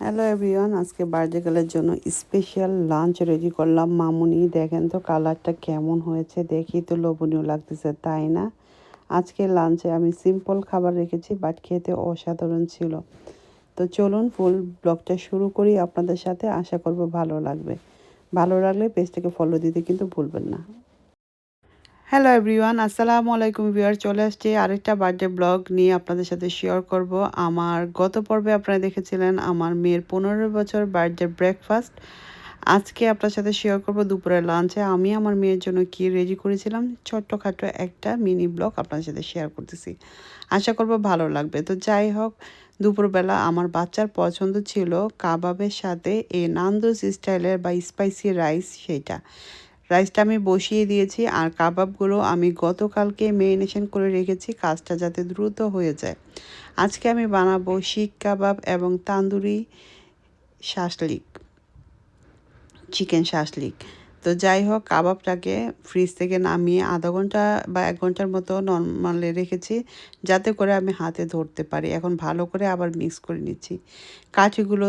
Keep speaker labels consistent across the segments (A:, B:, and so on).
A: Hello everyone, আজকে birthday গার্লের জন্য special lunch ready করলাম। মামুনি দেখেন তো কালারটা কেমন হয়েছে, দেখি তো লোভনীয় লাগতেছে, তাই না? আজকে লাঞ্চে আমি সিম্পল খাবার রেখেছি, বাট খেতে অসাধারণ ছিল। তো চলুন ফুল ব্লগটা শুরু করি আপনাদের সাথে। আশা করব ভালো লাগবে। ভালো লাগলে পেজটাকে ফলো দিতে কিন্তু ভুলবেন না। হ্যালো এভরিওয়ান, আসসালামু আলাইকুম ভিউয়ার। চলে আসছি আরেকটা বার্থডে ব্লগ নিয়ে আপনাদের সাথে শেয়ার করব। আমার গত পর্বে আপনারা দেখেছিলেন আমার মেয়ের 15 বছর বার্থডে ব্রেকফাস্ট। আজকে আপনার সাথে শেয়ার করব দুপুরের লাঞ্চে আমি আমার মেয়ের জন্য কি রেডি করেছিলাম। ছোট্টখাটো একটা মিনি ব্লগ আপনার সাথে শেয়ার করতেছি। আশা করব ভালো লাগবে। তো যাই হোক, দুপুরবেলা আমার বাচ্চার পছন্দ ছিল কাবাবের সাথে এই নান্দুস স্টাইলের বা স্পাইসি রাইস। সেইটা রাইসটা আমি বসিয়ে দিয়েছি, আর কাবাবগুলো আমি গতকালকে মেরিনেশন করে রেখেছি, কাজটা যাতে দ্রুত হয়ে যায়। আজকে আমি বানাবো শিক কাবাব এবং তান্দুরি শাসলিক, চিকেন শাসলিক। তো যাই হোক, কাবাবটাকে ফ্রিজ থেকে নামিয়ে আধা ঘন্টা বা 1 ঘন্টার মতো নর্মালে রেখেছি, যাতে করে আমি হাতে ধরতে পারি। এখন ভালো করে আবার মিক্স করে নিচ্ছি। কাঠিগুলো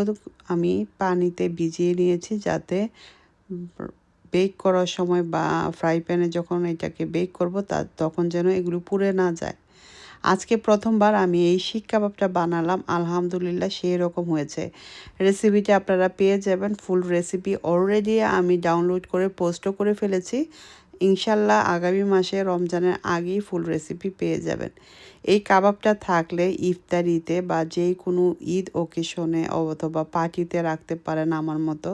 A: আমি পানিতে ভিজিয়ে নিয়েছি, যাতে বেক করার সময় বা ফ্রাই প্যানে যখন এটাকে বেক করব তখন যেন এগুলো পুড়ে না যায়। আজকে প্রথমবার আমি এই শিক কাবাবটা বানালাম, আলহামদুলিল্লাহ সেই রকম হয়েছে। রেসিপিটা আপনারা পেয়ে যাবেন, ফুল রেসিপি অলরেডি আমি ডাউনলোড করে পোস্টও করে ফেলেছি। ইনশাল্লাহ আগামী মাসে রমজানের আগেই ফুল রেসিপি পেয়ে যাবেন। এই কাবাবটা থাকলে ইফতারিতে বা যে কোনো ঈদ ওকেশনে অথবা পার্টিতে রাখতে পারেন আমার মতো।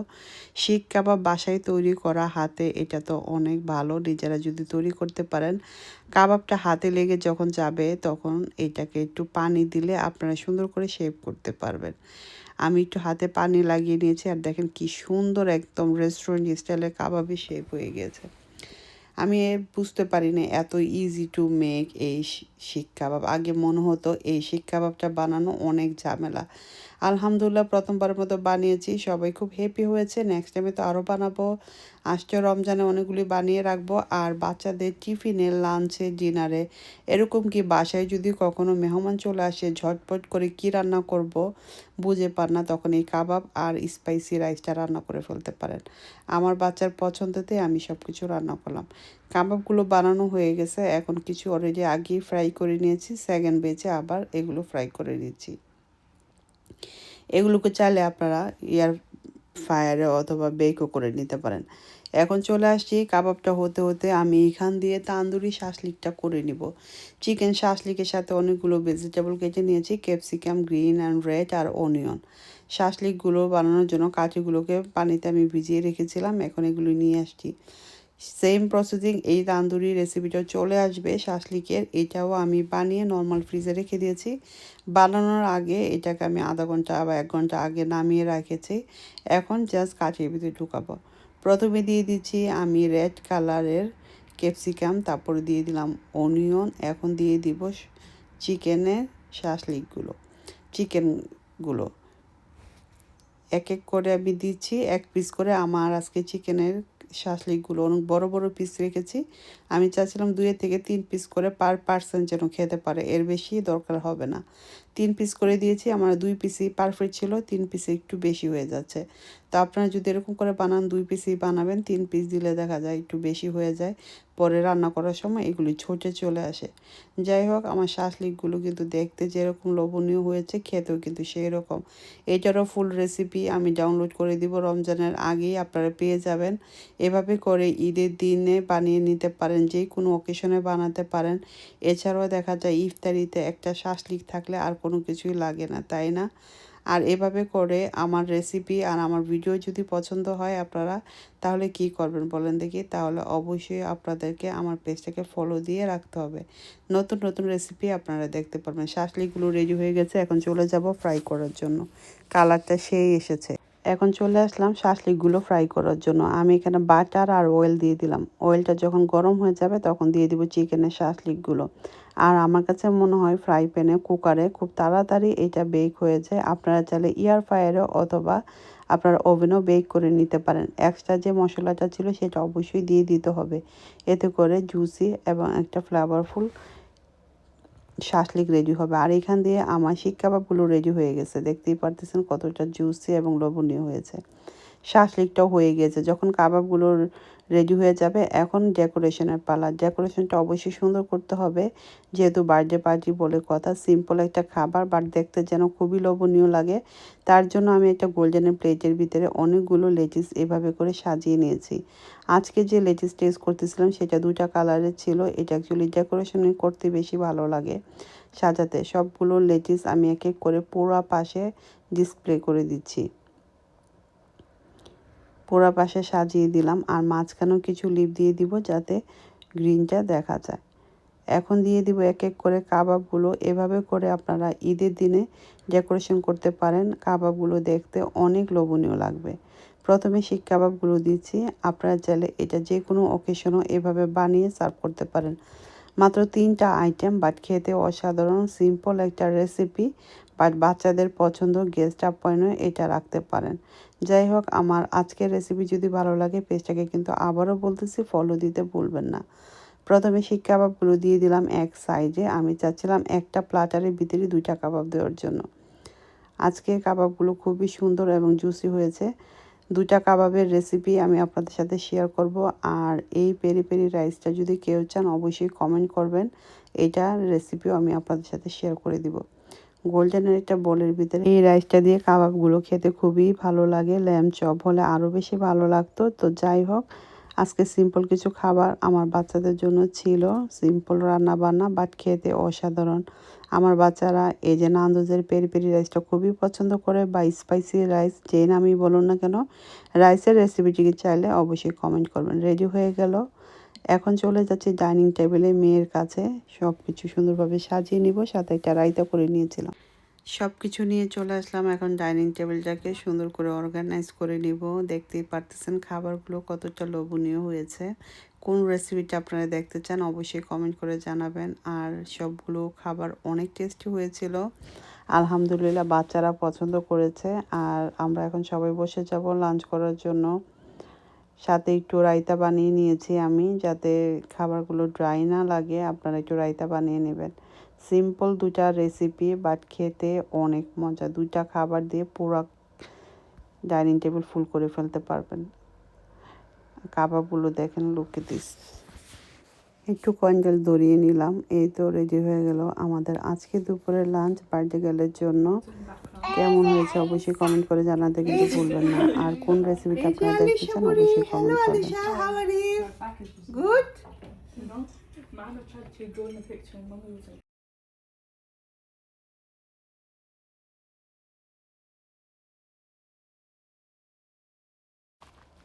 A: শিক কাবাব বাসায় তৈরি করা হাতে, এটা তো অনেক ভালো। নিজেরা যদি তৈরি করতে পারেন, কাবাবটা হাতে লেগে যখন যাবে তখন এটাকে একটু পানি দিলে আপনারা সুন্দর করে শেপ করতে পারবেন। আমি একটু হাতে পানি লাগিয়ে নিয়েছি, আর দেখেন কি সুন্দর একদম রেস্টুরেন্ট স্টাইলে কাবাবই শেপ হয়ে গেছে। আমি বুঝতে পারি না এত ইজি টু মেক এই শিক কাবাব। আগে মনে হতো এই শিক কাবাবটা বানানো অনেক ঝামেলা। আলহামদুলিল্লাহ প্রথমবারের মতো বানিয়েছি, সবাই খুব হ্যাপি হয়েছে। নেক্সট টাইমে তো আরও বানাবো। আসছে রমজানে অনেকগুলি বানিয়ে রাখবো। আর বাচ্চাদের টিফিনে, লাঞ্চে, ডিনারে, এরকম কি বাসায় যদি কখনো মেহমান চলে আসে, ঝটপট করে কি রান্না করব বুঝে পান না, তখন এই কাবাব আর স্পাইসি রাইসটা রান্না করে ফেলতে পারেন। আমার বাচ্চার পছন্দতে আমি সব কিছু রান্না করলাম। কাবাবগুলো বানানো হয়ে গেছে, এখন কিছু অলরেডি আগেই ফ্রাই করে নিয়েছি, সেকেন্ড বেচে আবার এগুলো ফ্রাই করে নিচ্ছি। এগুলোকে চাইলে আপনারা এয়ার ফায়ারে অথবা বেকও করে নিতে পারেন। এখন চলে আসছি কাবাবটা হতে হতে আমি এখান দিয়ে তান্দুরি শাসলিকটা করে নিব। চিকেন শাসলিকের সাথে অনেকগুলো ভেজিটেবল কেটে নিয়েছি, ক্যাপসিকাম, গ্রিন অ্যান্ড রেড আর অনিয়ন। শাসলিকগুলো বানানোর জন্য কাঠিগুলোকে পানিতে আমি ভিজিয়ে রেখেছিলাম, এখন এগুলো নিয়ে আসছি। সেম প্রসেসিং এই তান্দুরি রেসিপিটা চলে আসবে শাসলিকের, এটাও আমি বানিয়ে নর্মাল ফ্রিজে রেখে দিয়েছি। বানানোর আগে এটাকে আমি আধা ঘন্টা বা 1 ঘন্টা আগে নামিয়ে রেখেছি। এখন জাস্ট কাঠির ভিতরে ঢুকাবো। প্রথমে দিয়ে দিচ্ছি আমি রেড কালারের ক্যাপসিকাম, তারপরে দিয়ে দিলাম অনিয়ন, এখন দিয়ে দিব চিকেনের শাসলিকগুলো, চিকেনগুলো এক এক করে আমি দিচ্ছি, 1 পিস করে। আমার আজকে চিকেনের শাসলিকগুলো অনেক বড় বড় পিস রেখেছি। আমি চাচ্ছিলাম 2 থেকে 3 পিস করে পার পার্সন যেন খেতে পারে, এর বেশি দরকার হবে না। 3 পিস করে দিয়েছি, আমার 2 পিসই পারফেক্ট ছিল, 3 পিসে একটু বেশি হয়ে যাচ্ছে। তো আপনারা যদি এরকম করে বানান 2 পিসই বানাবেন, 3 পিস দিলে দেখা যায় একটু বেশি হয়ে যায়, পরে রান্না করার সময় এগুলি ছুটে চলে আসে। যাই হোক, আমার শাসলিকগুলো কিন্তু দেখতে যেরকম লোভনীয় হয়েছে, খেতেও কিন্তু সেই রকম। এটারও ফুল রেসিপি আমি ডাউনলোড করে দিব, রমজানের আগেই আপনারা পেয়ে যাবেন। এভাবে করে ঈদের দিনে বানিয়ে নিতে পারেন, যে কোনো অকেশনে বানাতে পারেন। এছাড়াও দেখা যায় ইফতারিতে একটা শাসলিক থাকলে আর কোনো কিছুই লাগে না, তাই না? আর এভাবে করে আমার রেসিপি আর আমার ভিডিও যদি পছন্দ হয় আপনারা, তাহলে কি করবেন বলেন দেখি? তাহলে অবশ্যই আপনাদেরকে আমার পেজটাকে ফলো দিয়ে রাখতে হবে। নতুন নতুন রেসিপি আপনারা দেখতে পারবেন। শাসলিকগুলো রেডি হয়ে গেছে, এখন চলে যাব ফ্রাই করার জন্য। কালারটা সেই এসেছে। এখন চলে আসলাম শাসলিকগুলো ফ্রাই করার জন্য। আমি এখানে বাটার আর অয়েল দিয়ে দিলাম। অয়েলটা যখন গরম হয়ে যাবে তখন দিয়ে দিব চিকেনের শাসলিকগুলো। আর আমার কাছে মনে হয় ফ্রাই প্যানে, কুকারে খুব তাড়াতাড়ি এটা বেক হয়ে যায়। আপনারা চাইলে এয়ার ফ্রায়ারে অথবা আপনার ওভেনও বেক করে নিতে পারেন। এক্সট্রা যে মশলাটা ছিল সেটা অবশ্যই দিয়ে দিতে হবে, এতে করে জুসি এবং একটা ফ্লেভারফুল শাসলিক রেডি হবে। আর এখান দিয়ে আমার শিক কাবাবগুলো রেডি হয়ে গেছে, দেখতেই পারতেছেন কতটা জুসি এবং লোভনীয় হয়েছে। শাসলিকটাও হয়ে গিয়েছে। যখন কাবাবগুলো রেডি হয়ে যাবে, এখন ডেকোরেশনের পালা। ডেকোরেশনটা অবশ্যই সুন্দর করতে হবে, যেহেতু বার্থডে পার্টি বলে কথা। সিম্পল একটা খাবার, বাট দেখতে যেন খুবই লোভনীয় লাগে। তার জন্য আমি একটা গোল্ডেনের প্লেটের ভিতরে অনেকগুলো লেচিস এভাবে করে সাজিয়ে নিয়েছি। আজকে যে লেচিস টেস্ট করতেছিলাম সেটা 2টা কালারের ছিল। এটা অ্যাকচুয়ালি ডেকোরেশন করতে বেশি ভালো লাগে সাজাতে। সবগুলো লেচিস আমি এক এক করে পুরো পাশে ডিসপ্লে করে দিচ্ছি। পুরা পাশে সাজিয়ে দিলাম, আর মাঝখানেও কিছু লিপ দিয়ে দিব যাতে গ্রিনটা দেখা যায়। এখন দিয়ে দিব এক এক করে কাবাবগুলো। এভাবে করে আপনারা ঈদের দিনে ডেকোরেশন করতে পারেন। কাবাবগুলো দেখতে অনেক লোভনীয় লাগবে। প্রথমে শিক কাবাবগুলো দিচ্ছি। আপনারা চাইলে এটা যে কোনো অকেশনও এভাবে বানিয়ে সার্ভ করতে পারেন। মাত্র 3টা আইটেম, বাট খেতে অসাধারণ। সিম্পল একটা রেসিপি, বাট বাচ্চাদের পছন্দ, গেস্ট আপ্যায়নে এটা রাখতে পারেন। যাই হোক, আমার আজকের রেসিপি যদি ভালো লাগে, পেজটাকে কিন্তু আবারও বলতেছি ফলো দিতে ভুলবেন না। প্রথমে শিক কাবাবগুলো দিয়ে দিলাম এক সাইডে। আমি চাচ্ছিলাম একটা প্লাটারের ভিতরে 2টা কাবাব দেওয়ার জন্য। আজকের কাবাবগুলো খুবই সুন্দর এবং জুসি হয়েছে। 2টা কাবাবের রেসিপি আমি আপনাদের সাথে শেয়ার করব। আর এই পেরি পেরি রাইসটা যদি কেউ চান অবশ্যই কমেন্ট করবেন, এইটার রেসিপিও আমি আপনাদের সাথে শেয়ার করে দিব। গোল্ডেনের একটা বোলের ভিতরে এই রাইসটা দিয়ে কাবাবগুলো খেতে খুবই ভালো লাগে। ল্যাম্ব চপ হলে আরও বেশি ভালো লাগতো। তো যাই হোক, আজকে সিম্পল কিছু খাবার আমার বাচ্চাদের জন্য ছিল। সিম্পল রান্না বান্না, বাট খেতে অসাধারণ। আমার বাচ্চারা এই যে নান্দুজের পেরি পেরি রাইসটা খুবই পছন্দ করে, বা স্পাইসি রাইস, যে নামই বলুন না কেন। রাইসের রেসিপিটিকে চাইলে অবশ্যই কমেন্ট করবেন। রেডি হয়ে গেল। এখন চলে যাচ্ছি ডাইনিং টেবিলে মেয়ের কাছে। সব কিছু সুন্দরভাবে সাজিয়ে নিব, সাথে একটা রায়তা করে নিয়েছিলাম। সব কিছু নিয়ে চলে আসলাম। এখন ডাইনিং টেবিলটাকে সুন্দর করে অর্গানাইজ করে নিব। দেখতেই পারতেছেন খাবারগুলো কতটা লোভনীয় হয়েছে। কোন রেসিপিটা আপনারা দেখতে চান অবশ্যই কমেন্ট করে জানাবেন। আর সবগুলো খাবার অনেক টেস্টি হয়েছিল। আলহামদুলিল্লাহ, বাচ্চারা পছন্দ করেছে। আর আমরা এখন সবাই বসে যাব লাঞ্চ করার জন্য। সাথে একটু রায়তা বানিয়ে নিয়েছি আমি, যাতে খাবারগুলো ড্রাই না লাগে। আপনারা একটু রায়তা বানিয়ে নেবেন। সিম্পল 2টা রেসিপি, বাট খেতে অনেক মজা। 2টা খাবার দিয়ে পুরো ডাইনিং টেবিল ফুল করে ফেলতে পারবেন। কাবাবগুলো দেখেন, লুকে দিস। একটু কয়েন্ডেল ধরিয়ে নিলাম। এই তো রেডি হয়ে গেল আমাদের আজকে দুপুরের লাঞ্চ বার্থডে গার্লের জন্য। কেমন হয়েছে অবশ্যই কমেন্ট করে জানাতে কিন্তু ভুলবেন না। আর কোন রেসিপিটা আপনারা দেখতে চান অবশ্যই কমেন্ট করবেন।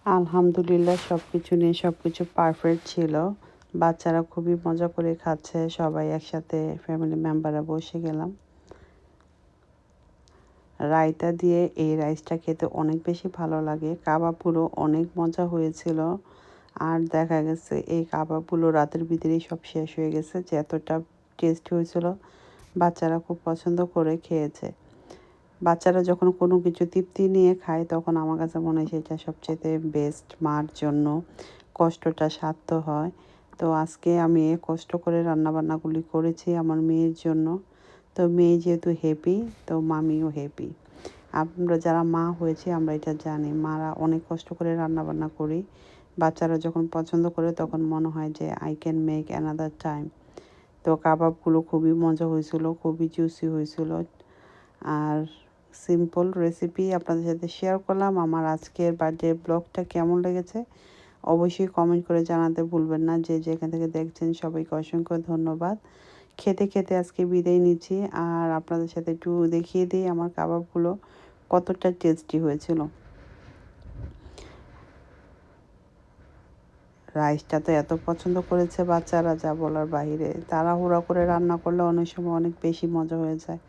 A: আলহামদুলিল্লাহ, সব কিছু নিয়ে সব কিছু পারফেক্ট ছিল। বাচ্চারা খুবই মজা করে খাচ্ছে। সবাই একসাথে ফ্যামিলি মেম্বাররা বসে গেলাম। রায়তা দিয়ে এই রাইসটা খেতে অনেক বেশি ভালো লাগে। কাবাবগুলো অনেক মজা হয়েছিল। আর দেখা গেছে এই কাবাবগুলো রাতের ভিতরেই সব শেষ হয়ে গেছে, যে এতটা টেস্ট হয়েছিল। বাচ্চারা খুব পছন্দ করে খেয়েছে। বাচ্চারা যখন কোনো কিছু তৃপ্তি নিয়ে খায়, তখন আমার কাছে মনে হয় সেটা সবচেয়ে বেস্ট। মার জন্য কষ্টটা সার্থক হয়। তো আজকে আমি কষ্ট করে রান্নাবান্নাগুলি করেছি আমার মেয়ের জন্য। তো মেয়ে যেহেতু হ্যাপি, তো মামিও হ্যাপি। আমরা যারা মা হয়েছি আমরা এটা জানি, মারা অনেক কষ্ট করে রান্নাবান্না করি। বাচ্চারা যখন পছন্দ করে তখন মনে হয় যে I can make another time. তো কাবাবগুলো খুবই মজা হয়েছিল, খুবই জুসি হয়েছিল। আর সিম্পল রেসিপি আপনাদের সাথে শেয়ার করলাম। আমার আজকের বার্থডে ব্লগটা কেমন লেগেছে অবশ্যই কমেন্ট করে জানাতে ভুলবেন না। যে যেখান থেকে দেখছেন সবাইকে অসংখ্য ধন্যবাদ। খেতে খেতে আজকে বিদায় নিচ্ছি। আর আপনাদের সাথে একটু দেখিয়ে দিই আমার কাবাবগুলো কতটা টেস্টি হয়েছিল। রাইসটা তো এত পছন্দ করেছে বাচ্চারা, যা বলার বাইরে। তাড়াহুড়া করে রান্না করলে অনেক সময় অনেক বেশি মজা হয়ে যায়।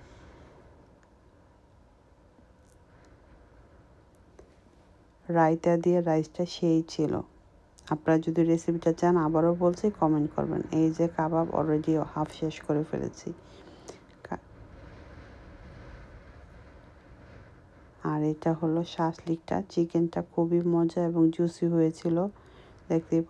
A: রায়তা দিয়ে রাইসটা সেই ছিল। আপনারা যদি রেসিপিটা চান আবারও বলছি, কমেন্ট করবেন। এই যে কাবাব অলরেডি হাফ শেষ করে ফেলেছি। আর এটা হলো শাসলিকটা। চিকেনটা খুবই মজা এবং জুসি হয়েছিল, দেখতেই